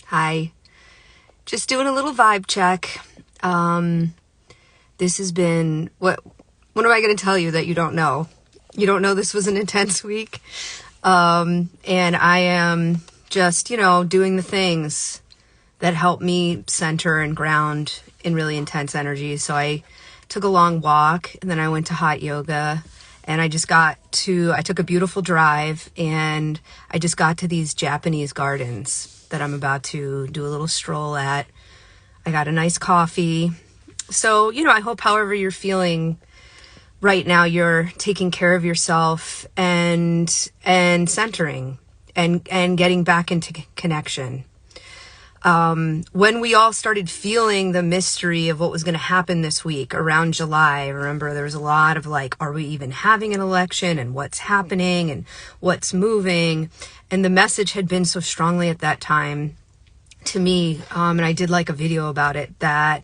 Hi. Just doing a little vibe check. This has been, what am I going to tell you that you don't know? You don't know this was an intense week. And I am just, doing the things that help me center and ground in really intense energy. So I took a long walk, and then I went to hot yoga, and I took a beautiful drive, and I just got to these Japanese gardens that I'm about to do a little stroll at. I got a nice coffee. So, I hope however you're feeling right now, you're taking care of yourself and centering and getting back into connection. When we all started feeling the mystery of what was going to happen this week around July, remember there was a lot of are we even having an election, and what's happening and what's moving? And the message had been so strongly at that time to me, and I did a video about it, that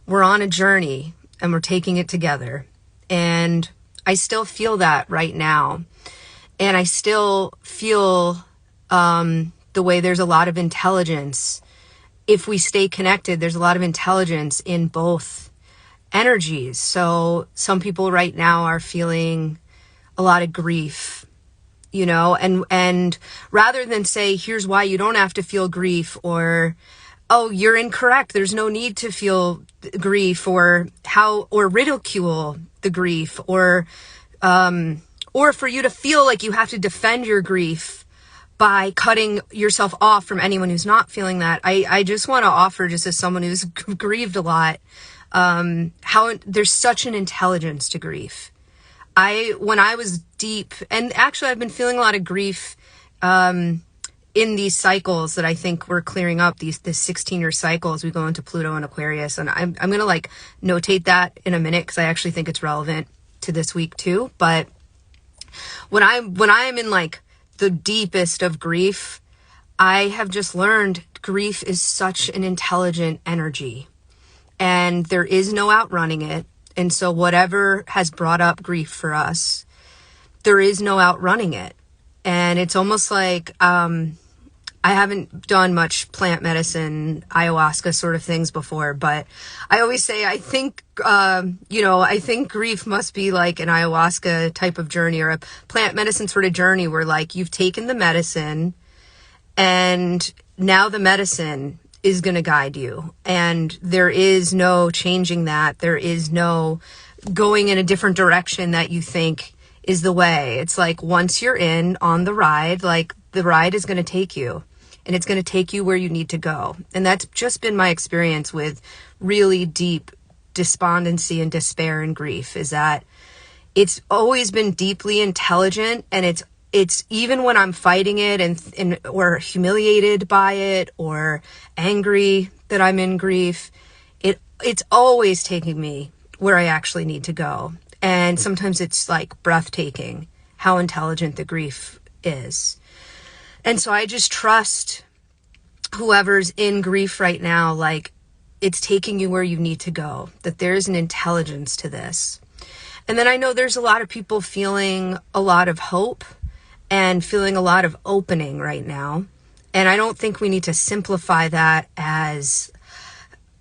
we're on a journey and we're taking it together. And I still feel that right now. And I still feel the way there's a lot of intelligence. If we stay connected, there's a lot of intelligence in both energies. So some people right now are feeling a lot of grief, and rather than say, here's why you don't have to feel grief, or, oh, you're incorrect, there's no need to feel grief, or ridicule the grief, or for you to feel like you have to defend your grief by cutting yourself off from anyone who's not feeling that. I just want to offer, just as someone who's grieved a lot, how there's such an intelligence to grief. When I was deep, and actually I've been feeling a lot of grief in these cycles that I think we're clearing up, this 16-year cycle as we go into Pluto and Aquarius. And I'm going to notate that in a minute, because I actually think it's relevant to this week too. But when I'm in the deepest of grief, I have just learned grief is such an intelligent energy, and there is no outrunning it. And so whatever has brought up grief for us, there is no outrunning it. And it's almost like, I haven't done much plant medicine, ayahuasca sort of things before, but I always say, I think grief must be like an ayahuasca type of journey, or a plant medicine sort of journey, where you've taken the medicine and now the medicine is going to guide you, and there is no changing that. There is no going in a different direction that you think is the way. It's once you're in on the ride, the ride is going to take you, and it's going to take you where you need to go. And that's just been my experience with really deep despondency and despair and grief, is that it's always been deeply intelligent, and it's even when I'm fighting it and or humiliated by it, or angry that I'm in grief, it's always taking me where I actually need to go. And sometimes it's breathtaking how intelligent the grief is. And so I just trust whoever's in grief right now, it's taking you where you need to go, that there's an intelligence to this. And then I know there's a lot of people feeling a lot of hope and feeling a lot of opening right now. And I don't think we need to simplify that as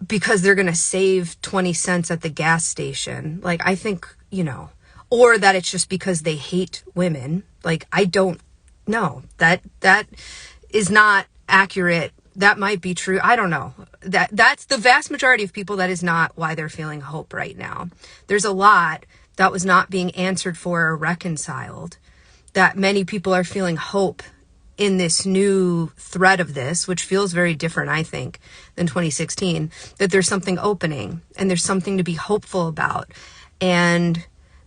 because they're going to save 20 cents at the gas station. I think, or that it's just because they hate women. I don't know. That is not accurate. That might be true. I don't know. That's the vast majority of people. That is not why they're feeling hope right now. There's a lot that was not being answered for or reconciled, that many people are feeling hope in this new thread of this, which feels very different, I think, than 2016, that there's something opening, and there's something to be hopeful about. And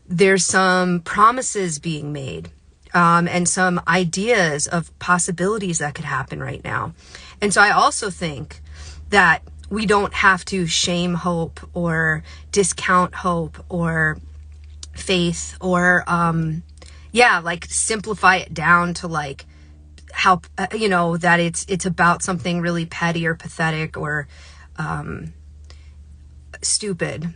there's some promises being made, and some ideas of possibilities that could happen right now. And so I also think that we don't have to shame hope or discount hope or faith, or simplify it down to how, that it's about something really petty or pathetic or stupid.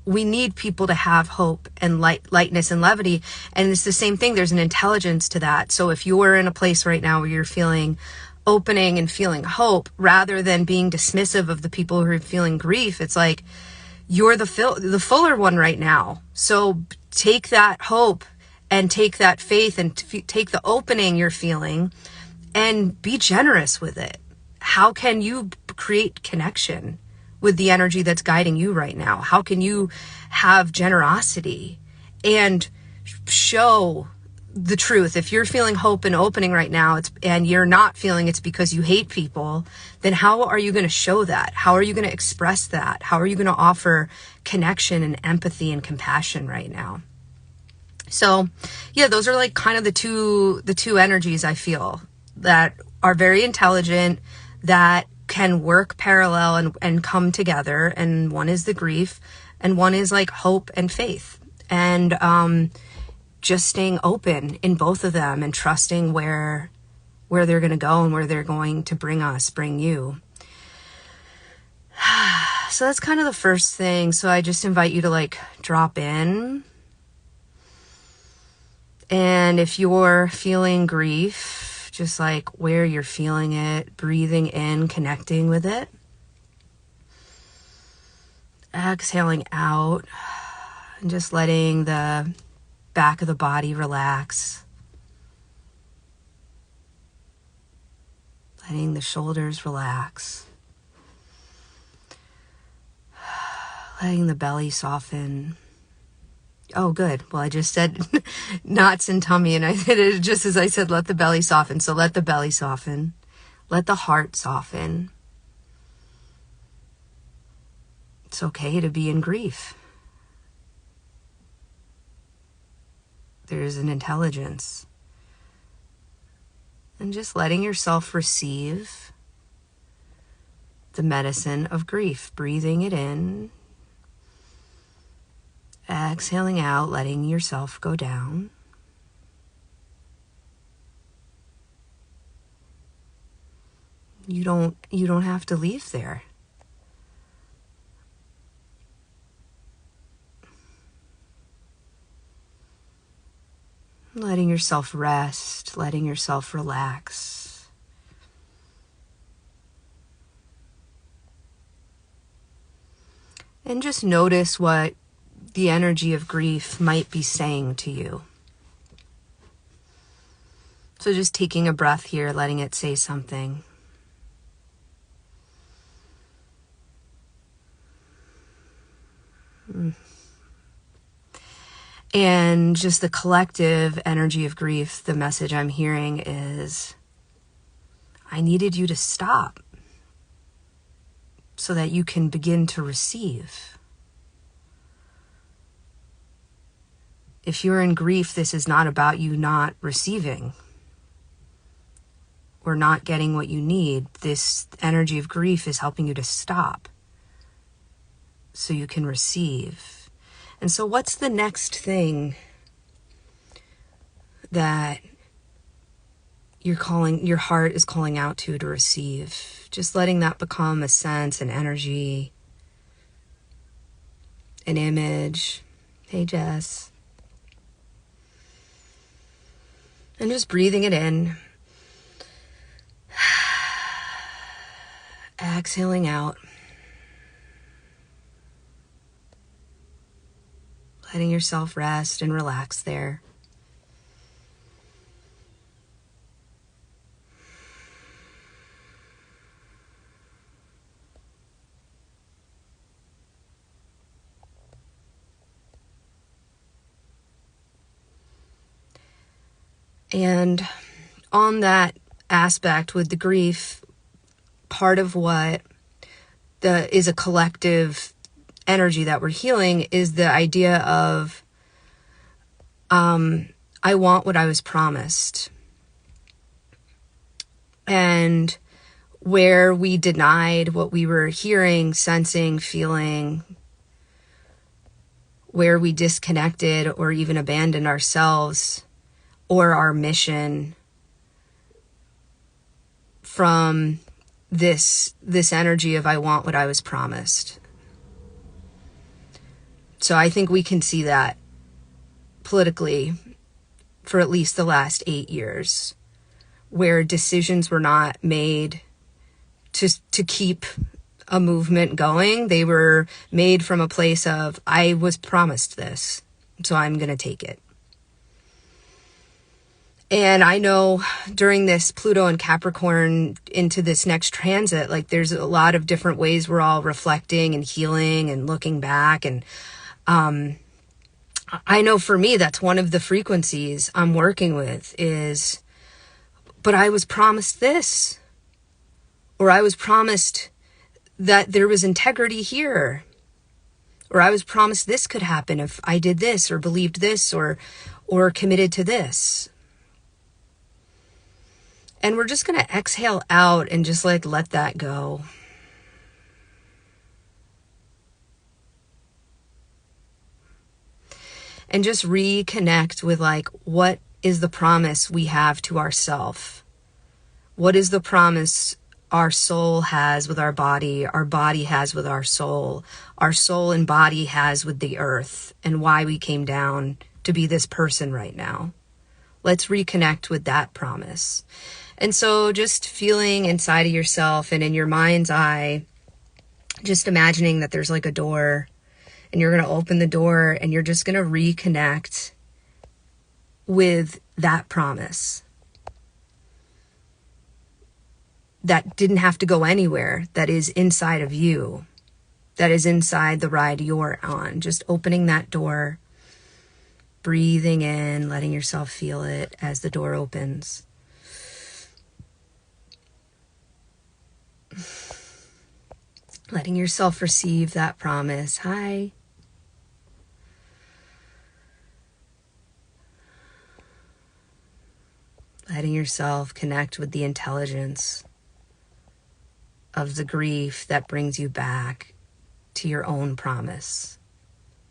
We need people to have hope and lightness and levity. And it's the same thing. There's an intelligence to that. So if you're in a place right now where you're feeling opening and feeling hope rather than being dismissive of the people who are feeling grief. It's like, you're the fuller one right now. So take that hope and take that faith and take the opening you're feeling and be generous with it. How can you create connection with the energy that's guiding you right now? How can you have generosity and show the truth? If you're feeling hope and opening right now, and you're not feeling it's because you hate people, then how are you going to show that? How are you going to express that? How are you going to offer connection and empathy and compassion right now? So yeah, those are like kind of the two energies I feel that are very intelligent, that can work parallel and come together. And one is the grief, and one is like hope and faith. And just staying open in both of them and trusting where they're going to go and where they're going to bring you. So that's kind of the first thing. So I just invite you to like drop in. And if you're feeling grief, just like where you're feeling it, breathing in, connecting with it. Exhaling out and just letting the back of the body relax. Letting the shoulders relax. Letting the belly soften. Oh, good. Well, I just said knots and tummy, and I did it just as I said, let the belly soften. So let the belly soften. Let the heart soften. It's okay to be in grief. There's an intelligence. And just letting yourself receive the medicine of grief, breathing it in, exhaling out, letting yourself go down. You don't have to leave there. Letting yourself rest, letting yourself relax. And just notice what the energy of grief might be saying to you. So just taking a breath here, letting it say something. And just the collective energy of grief, the message I'm hearing is, I needed you to stop so that you can begin to receive. If you're in grief, this is not about you not receiving or not getting what you need. This energy of grief is helping you to stop so you can receive. And so what's the next thing that your heart is calling out to receive? Just letting that become a sense, an energy, an image. Hey, Jess. And just breathing it in. Exhaling out. Letting yourself rest and relax there. And on that aspect with the grief, part of what is a collective energy that we're healing is the idea of I want what I was promised. And where we denied what we were hearing, sensing, feeling, where we disconnected or even abandoned ourselves or our mission from this energy of I want what I was promised. So I think we can see that politically for at least the last 8 years, where decisions were not made to keep a movement going. They were made from a place of, I was promised this, so I'm going to take it. And I know during this Pluto and Capricorn into this next transit, like there's a lot of different ways we're all reflecting and healing and looking back. And I know for me, that's one of the frequencies I'm working with is, but I was promised this, or I was promised that there was integrity here, or I was promised this could happen if I did this or believed this or committed to this. And we're just going to exhale out and just like let that go. And just reconnect with like, what is the promise we have to ourself? What is the promise our soul has with our body has with our soul and body has with the earth, and why we came down to be this person right now? Let's reconnect with that promise. And so just feeling inside of yourself and in your mind's eye, just imagining that there's like a door, and you're going to open the door and you're just going to reconnect with that promise that didn't have to go anywhere, that is inside of you, that is inside the ride you're on. Just opening that door, breathing in, letting yourself feel it as the door opens. Letting yourself receive that promise. Hi. Letting yourself connect with the intelligence of the grief that brings you back to your own promise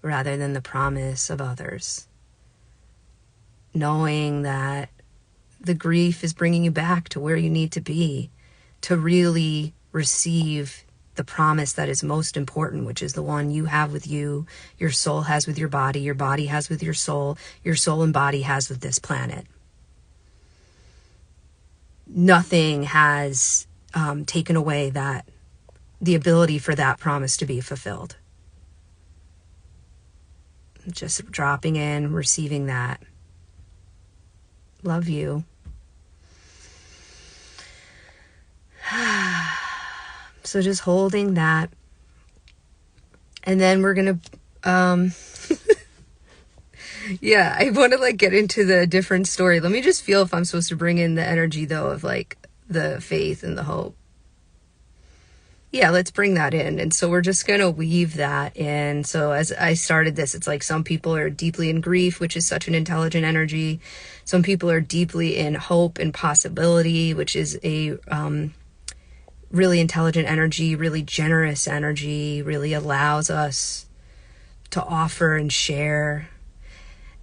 rather than the promise of others. Knowing that the grief is bringing you back to where you need to be to really receive the promise that is most important, which is the one you have with you, your soul has with your body has with your soul and body has with this planet. Nothing has taken away the ability for that promise to be fulfilled. Just dropping in, receiving that. Love you. So just holding that. And then we're going to, yeah, I want to like get into the different story. Let me just feel if I'm supposed to bring in the energy though of like the faith and the hope. Yeah, let's bring that in. And so we're just going to weave that in. So as I started this, it's like some people are deeply in grief, which is such an intelligent energy. Some people are deeply in hope and possibility, which is a really intelligent energy, really generous energy, really allows us to offer and share.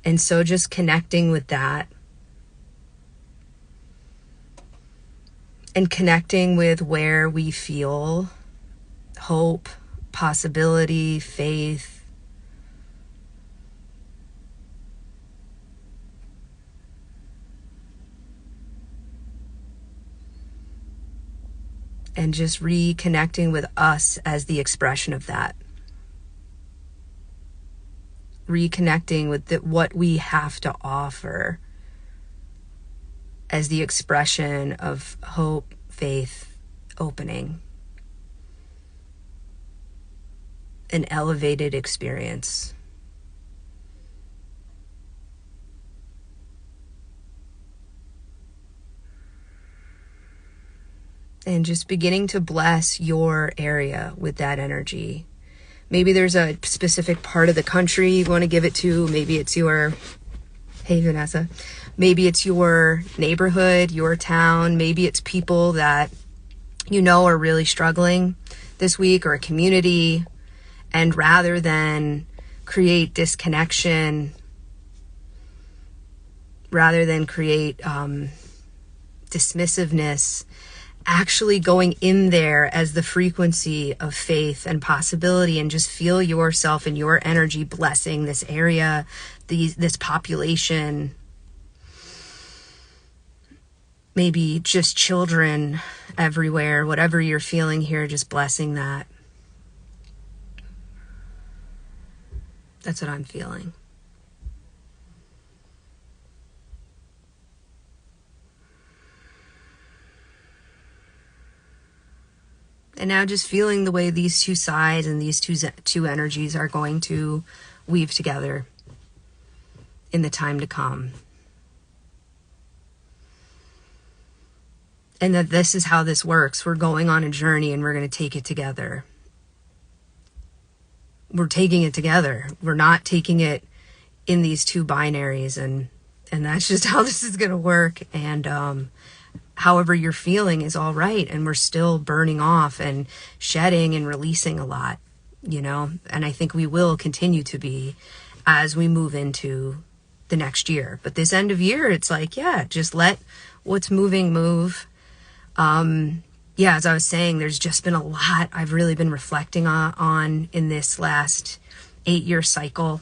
And so just connecting with that and connecting with where we feel hope, possibility, faith. And just reconnecting with us as the expression of that. Reconnecting with what we have to offer as the expression of hope, faith, opening. An elevated experience. And just beginning to bless your area with that energy. Maybe there's a specific part of the country you want to give it to. Maybe it's your, hey Vanessa, maybe it's your neighborhood, your town. Maybe it's people that you know are really struggling this week, or a community. And rather than create disconnection, rather than create dismissiveness, actually going in there as the frequency of faith and possibility, and just feel yourself and your energy blessing this area, this population. maybe just children everywhere, whatever you're feeling here, just blessing that. That's what I'm feeling. And now just feeling the way these two sides and these two energies are going to weave together in the time to come. And that this is how this works. We're going on a journey and we're going to take it together. We're taking it together. We're not taking it in these two binaries, and that's just how this is going to work. And however you're feeling is all right, and we're still burning off and shedding and releasing a lot, you know, and I think we will continue to be as we move into the next year. But this end of year, it's like, yeah, just let what's moving move. Yeah, as I was saying, there's just been a lot I've really been reflecting on in this last 8-year cycle.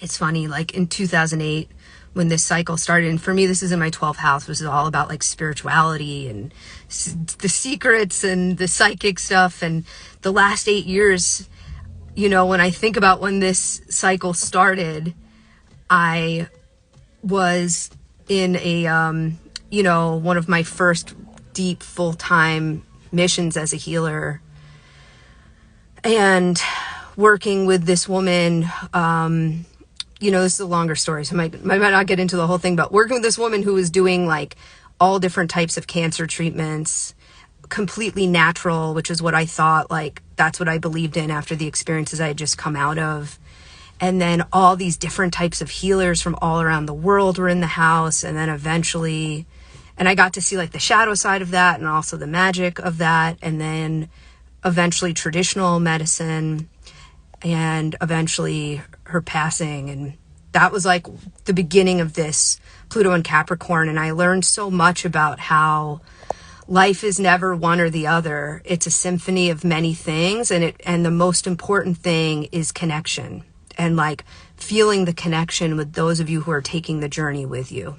It's funny, like in 2008, when this cycle started, and for me, this is in my 12th house, which is all about like spirituality and the secrets and the psychic stuff. And the last 8 years, you know, when I think about when this cycle started, I was in a, you know, one of my first deep full-time missions as a healer, and working with this woman, you know, this is a longer story, so I might not get into the whole thing, but working with this woman who was doing like all different types of cancer treatments, completely natural, which is what I thought, like that's what I believed in after the experiences I had just come out of. And then all these different types of healers from all around the world were in the house. And then eventually, and I got to see like the shadow side of that and also the magic of that. And then eventually traditional medicine, and eventually her passing. And that was like the beginning of this Pluto and Capricorn. And I learned so much about how life is never one or the other. It's a symphony of many things. And the most important thing is connection, and like feeling the connection with those of you who are taking the journey with you.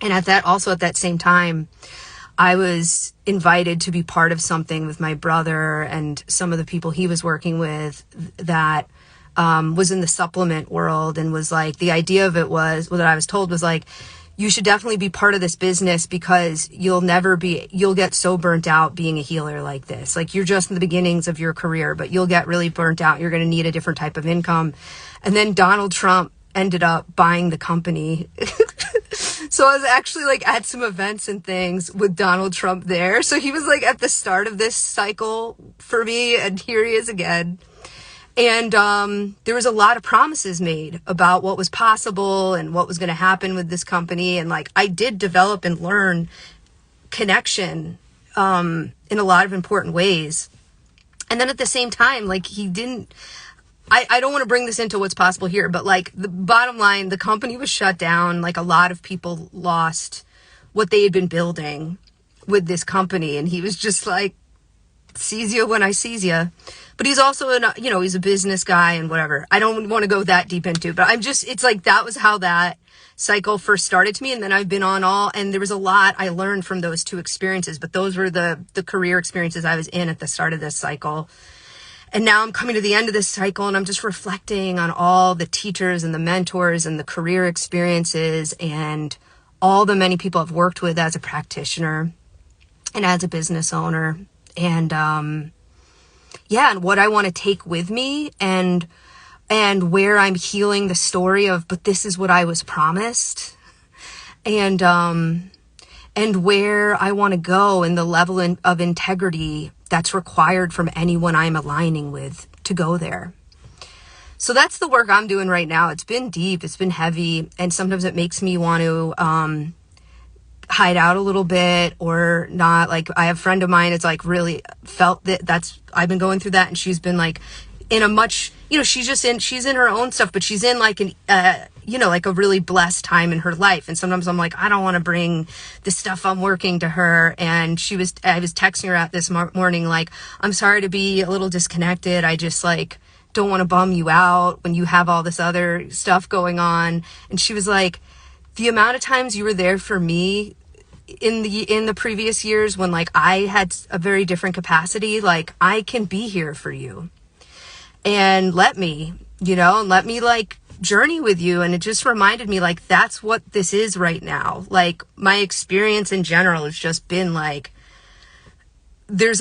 And at that same time, I was invited to be part of something with my brother and some of the people he was working with that was in the supplement world, and was like, the idea of it was, what I was told was like, you should definitely be part of this business because you'll get so burnt out being a healer like this. Like, you're just in the beginnings of your career, but you'll get really burnt out. You're going to need a different type of income. And then Donald Trump ended up buying the company. So I was actually like at some events and things with Donald Trump there. So he was like at the start of this cycle for me, and here he is again. And there was a lot of promises made about what was possible and what was going to happen with this company. And like, I did develop and learn connection in a lot of important ways. And then at the same time, like, he didn't, I don't want to bring this into what's possible here, but like, the bottom line, the company was shut down. Like, a lot of people lost what they had been building with this company. And he was just like, sees you when I sees you. But he's also, he's a business guy and whatever. I don't want to go that deep into, but it's like, that was how that cycle first started to me. And then I've been on and there was a lot I learned from those two experiences, but those were the career experiences I was in at the start of this cycle. And now I'm coming to the end of this cycle, and I'm just reflecting on all the teachers and the mentors and the career experiences and all the many people I've worked with as a practitioner and as a business owner. And, and what I want to take with me, and where I'm healing the story of, but this is what I was promised, and where I want to go, and the level of integrity that's required from anyone I'm aligning with to go there. So that's the work I'm doing right now. It's been deep, it's been heavy, and sometimes it makes me want to hide out a little bit or not. Like, I have a friend of mine, it's like really felt I've been going through that, and she's been like in a much, she's in her own stuff, but she's in like like a really blessed time in her life. And sometimes I'm like, I don't want to bring the stuff I'm working to her. And I was texting her out this morning, like, I'm sorry to be a little disconnected. I just like don't want to bum you out when you have all this other stuff going on. And she was like, the amount of times you were there for me in the previous years when like I had a very different capacity, like I can be here for you, and let me like journey with you. And it just reminded me, like, that's what this is right now. Like, my experience in general has just been like, there's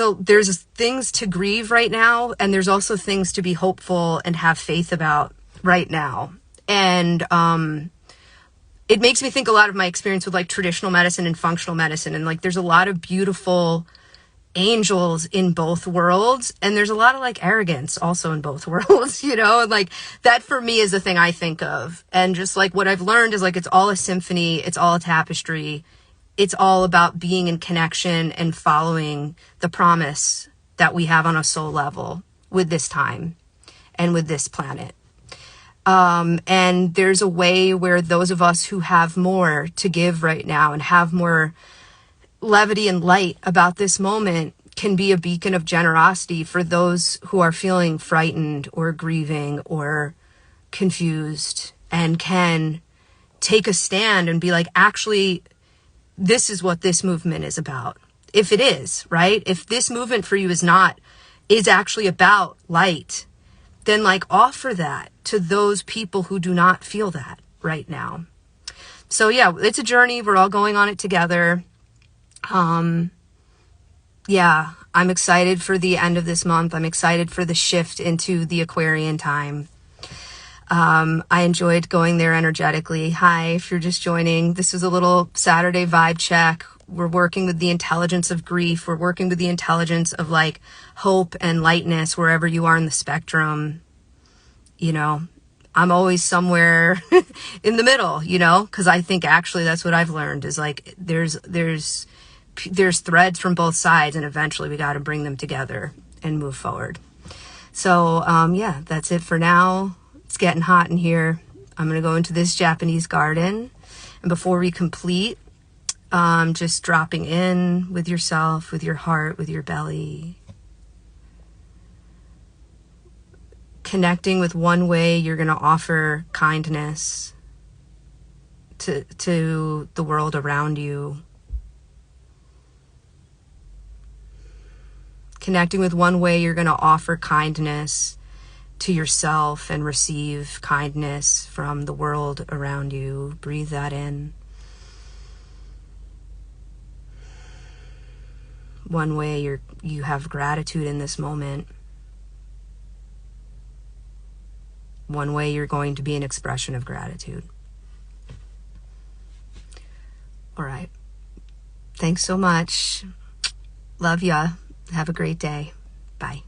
things to grieve right now, and there's also things to be hopeful and have faith about right now. And it makes me think a lot of my experience with like traditional medicine and functional medicine, and like there's a lot of beautiful angels in both worlds, and there's a lot of like arrogance also in both worlds, and like that for me is the thing I think of. And just like what I've learned is like it's all a symphony, it's all a tapestry, it's all about being in connection and following the promise that we have on a soul level with this time and with this planet. And there's a way where those of us who have more to give right now and have more levity and light about this moment can be a beacon of generosity for those who are feeling frightened or grieving or confused, and can take a stand and be like, actually, this is what this movement is about. If it is, right? If this movement for you is actually about light, then like offer that to those people who do not feel that right now. So yeah, it's a journey. We're all going on it together. Yeah, I'm excited for the end of this month. I'm excited for the shift into the Aquarian time. I enjoyed going there energetically. Hi, if you're just joining, this is a little Saturday vibe check. We're working with the intelligence of grief. We're working with the intelligence of like hope and lightness wherever you are in the spectrum. I'm always somewhere in the middle, because I think actually that's what I've learned is like there's threads from both sides, and eventually we got to bring them together and move forward. So yeah, that's it for now. It's getting hot in here. I'm going to go into this Japanese garden. And before we complete, just dropping in with yourself, with your heart, with your belly. Connecting with one way you're going to offer kindness to the world around you. Connecting with one way you're going to offer kindness to yourself and receive kindness from the world around you. Breathe that in. One way you have gratitude in this moment. One way you're going to be an expression of gratitude. All right. Thanks so much. Love ya. Have a great day. Bye.